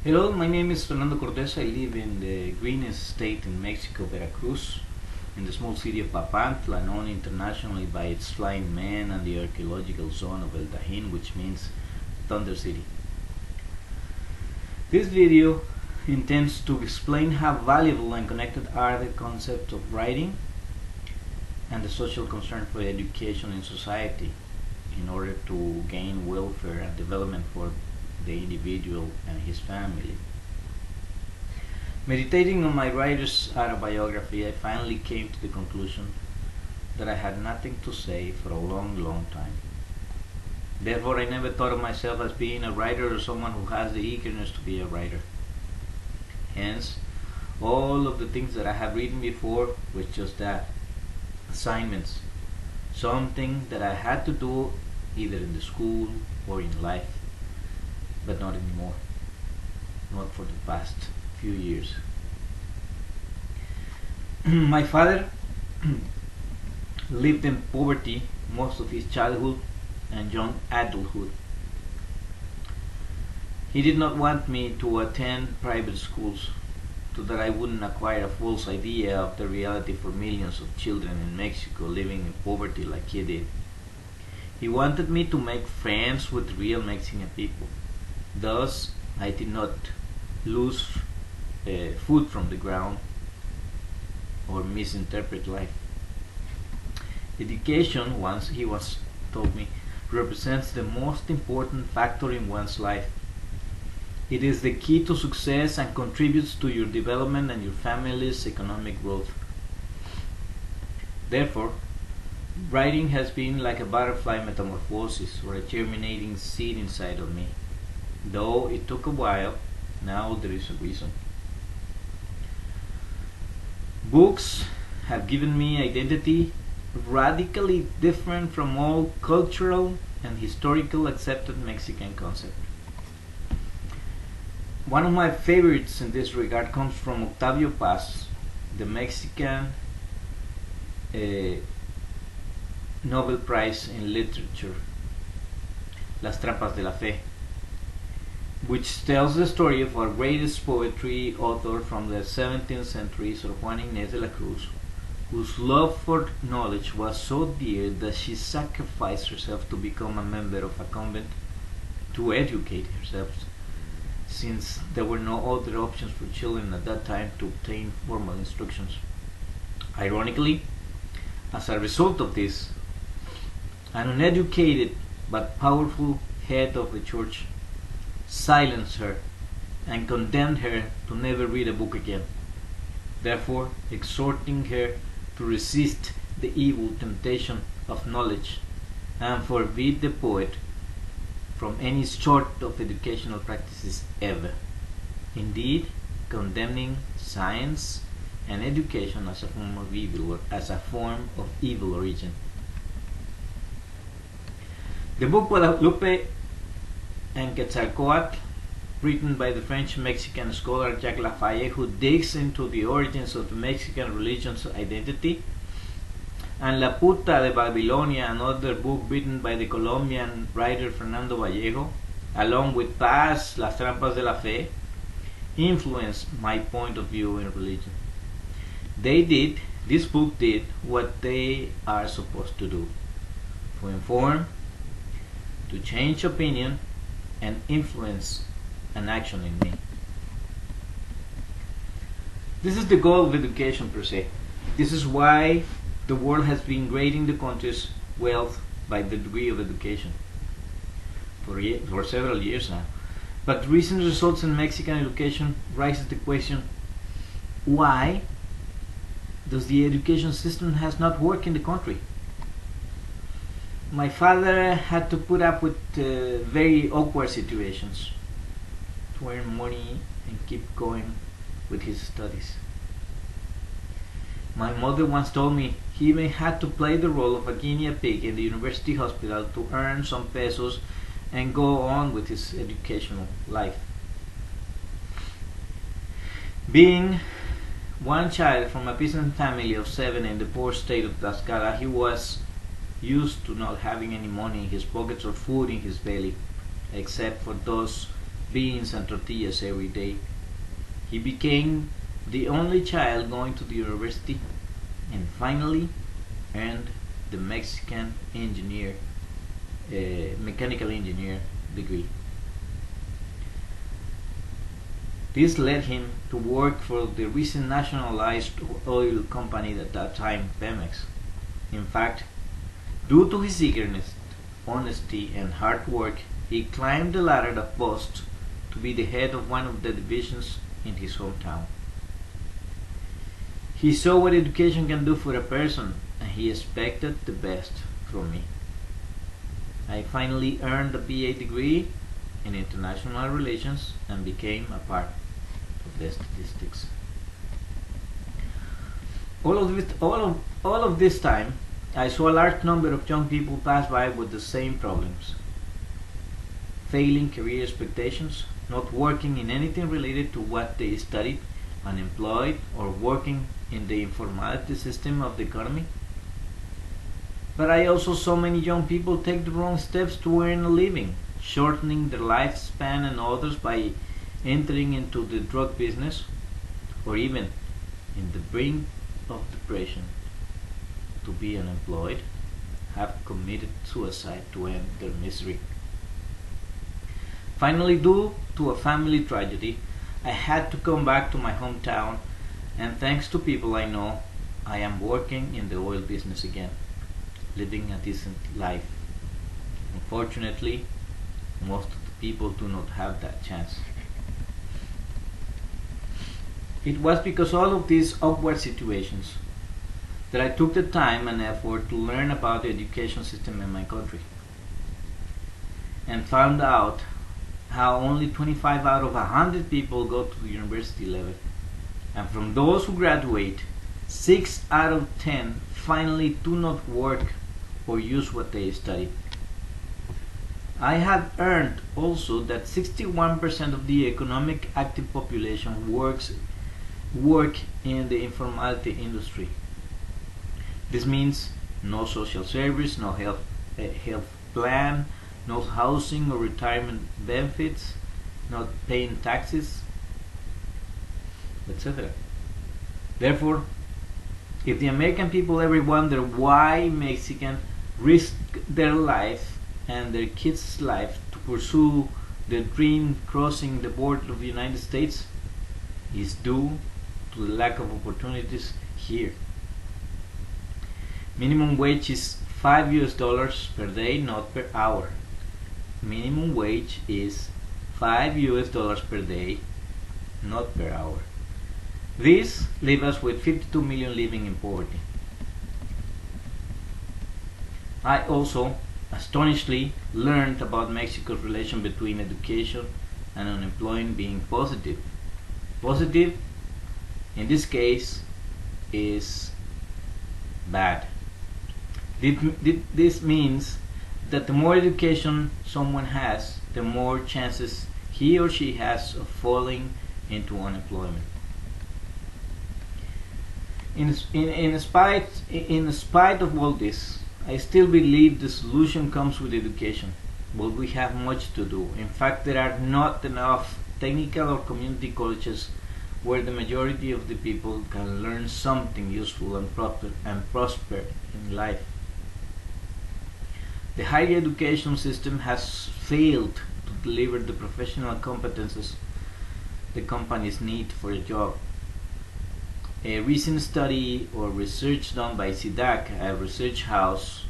Hello, my name is Fernando Cortés. I live in the greenest state in Mexico, Veracruz, in the small city of Papantla, known internationally by its flying man and the archaeological zone of El Tajín, which means Thunder City. This video intends to explain how valuable and connected are the concepts of writing and the social concern for education in society in order to gain welfare and development for the individual and his family. Meditating on my writer's autobiography, I finally came to the conclusion that I had nothing to say for a long time. Therefore, I never thought of myself as being a writer or someone who has the eagerness to be a writer. Hence, all of the things that I have written before was just that, assignments, something that I had to do either in the school or in life, but not anymore, not for the past few years. My father lived in poverty most of his childhood and young adulthood. He did not want me to attend private schools so that I wouldn't acquire a false idea of the reality for millions of children in Mexico living in poverty like he did. He wanted me to make friends with real Mexican people. Thus, I did not lose food from the ground or misinterpret life. Education, once he was told me, represents the most important factor in one's life. It is the key to success and contributes to your development and your family's economic growth. Therefore, writing has been like a butterfly metamorphosis or a germinating seed inside of me. Though it took a while, now there is a reason. Books have given me identity radically different from all cultural and historical accepted Mexican concept. One of my favorites in this regard comes from Octavio Paz, the Mexican Nobel Prize in Literature, Las Trampas de la Fe, which tells the story of our greatest poetry author from the 17th century, Sor Juana Inés de la Cruz, whose love for knowledge was so dear that she sacrificed herself to become a member of a convent to educate herself, since there were no other options for children at that time to obtain formal instructions. Ironically, as a result of this, an uneducated but powerful head of the church silenced her and condemned her to never read a book again, therefore exhorting her to resist the evil temptation of knowledge and forbid the poet from any sort of educational practices ever, indeed condemning science and education as a form of evil or as a form of evil origin. The book Guadalupe and Quetzalcoatl, written by the French-Mexican scholar Jacques Lafayette, who digs into the origins of the Mexican religion's identity, and La Puta de Babilonia, another book written by the Colombian writer Fernando Vallejo, along with Paz, Las Trampas de la Fe, influenced my point of view in religion. This book did what they are supposed to do: to inform, to change opinion, and influence an action in me. This is the goal of education per se. This is why the world has been grading the country's wealth by the degree of education for several years now. But recent results in Mexican education raises the question, why does the education system has not worked in the country? My father had to put up with very awkward situations to earn money and keep going with his studies. My mother once told me he even had to play the role of a guinea pig in the university hospital to earn some pesos and go on with his educational life. Being one child from a peasant family of 7 in the poor state of Tlaxcala, he was used to not having any money in his pockets or food in his belly, except for those beans and tortillas every day. He became the only child going to the university and finally earned the mechanical engineer degree. This led him to work for the recent nationalized oil company at that time, Pemex. In fact, due to his eagerness, honesty, and hard work, he climbed the ladder of posts to be the head of one of the divisions in his hometown. He saw what education can do for a person, and he expected the best from me. I finally earned a BA degree in international relations and became a part of the statistics. All of this time, I saw a large number of young people pass by with the same problems. Failing career expectations, not working in anything related to what they studied, unemployed, or working in the informality system of the economy. But I also saw many young people take the wrong steps to earn a living, shortening their lifespan and others by entering into the drug business, or even in the brink of depression to be unemployed, have committed suicide to end their misery. Finally, due to a family tragedy, I had to come back to my hometown, and thanks to people I know, I am working in the oil business again, living a decent life. Unfortunately, most of the people do not have that chance. It was because all of these awkward situations that I took the time and effort to learn about the education system in my country, and found out how only 25 out of 100 people go to the university level, and from those who graduate, 6 out of 10 finally do not work or use what they studied. I have learned also that 61% of the economic active population work in the informality industry. This means no social service, no health plan, no housing or retirement benefits, not paying taxes, etc. Therefore, if the American people ever wonder why Mexicans risk their life and their kids' life to pursue their dream crossing the border of the United States, is due to the lack of opportunities here. Minimum wage is $5 per day, not per hour. Minimum wage is $5 per day, not per hour. This leaves us with 52 million living in poverty. I also astonishingly learned about Mexico's relation between education and unemployment being positive. Positive, in this case, is bad. This means that the more education someone has, the more chances he or she has of falling into unemployment. In spite of all this, I still believe the solution comes with education, but we have much to do. In fact, there are not enough technical or community colleges where the majority of the people can learn something useful and prosper in life. The higher education system has failed to deliver the professional competences the companies need for a job. A recent study or research done by CIDAC, a research house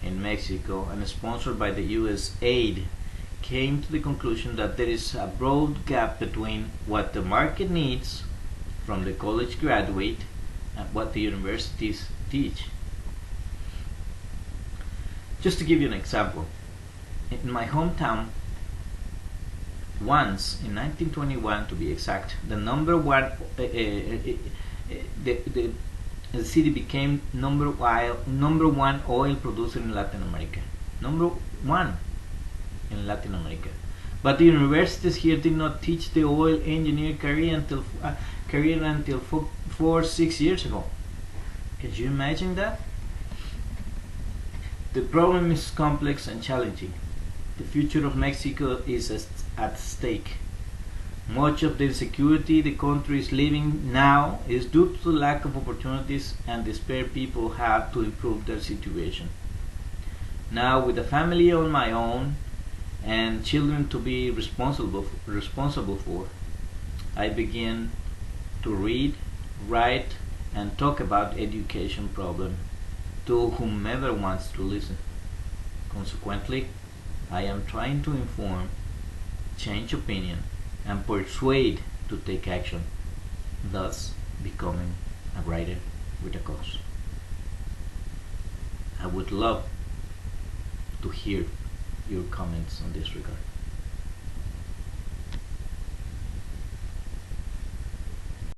in Mexico and sponsored by the USAID, came to the conclusion that there is a broad gap between what the market needs from the college graduate and what the universities teach. Just to give you an example, in my hometown, once in 1921 to be exact, the city became number one oil producer in Latin America. Number one in Latin America. But the universities here did not teach the oil engineer career until 6 years ago. Can you imagine that? The problem is complex and challenging. The future of Mexico is at stake. Much of the insecurity the country is living now is due to the lack of opportunities and despair people have to improve their situation. Now, with a family on my own and children to be responsible for, I begin to read, write, and talk about education problem to whomever wants to listen. Consequently, I am trying to inform, change opinion, and persuade to take action, thus becoming a writer with a cause. I would love to hear your comments on this regard.